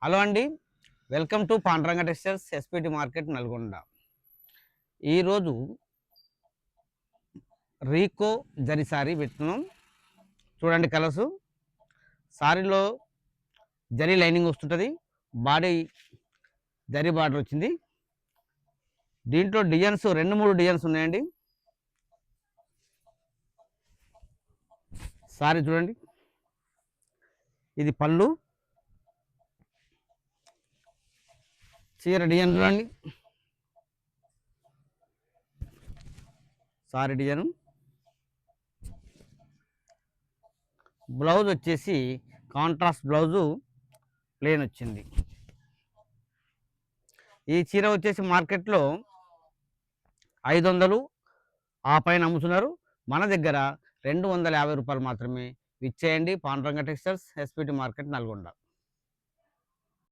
Hello అండి, welcome to Pandranga textiles SPT market Nalgonda. ఈరోజు రీకో జరీ సారీ పెట్టుకున్నాం. చూడండి కలర్సు. సారీలో జరీ లైనింగ్ వస్తుంటుంది, బాడీ జరీ బార్డర్ వచ్చింది. దీంట్లో డిజైన్స్ 2-3 డిజైన్స్ ఉన్నాయండి. సారీ చూడండి, ఇది పళ్ళు. చీర డిజైన్ చూడండి, సారీ డిజైన్. బ్లౌజ్ వచ్చేసి కాంట్రాస్ట్ బ్లౌజు ప్లేన్ వచ్చింది. ఈ చీర వచ్చేసి మార్కెట్లో 500 ఆ పైన అమ్ముతున్నారు. మన దగ్గర 250 రూపాయలు మాత్రమే. విచ్చేయండి పాండ్రంగ టెక్స్టైల్స్ ఎస్పీటి మార్కెట్ నల్గొండ.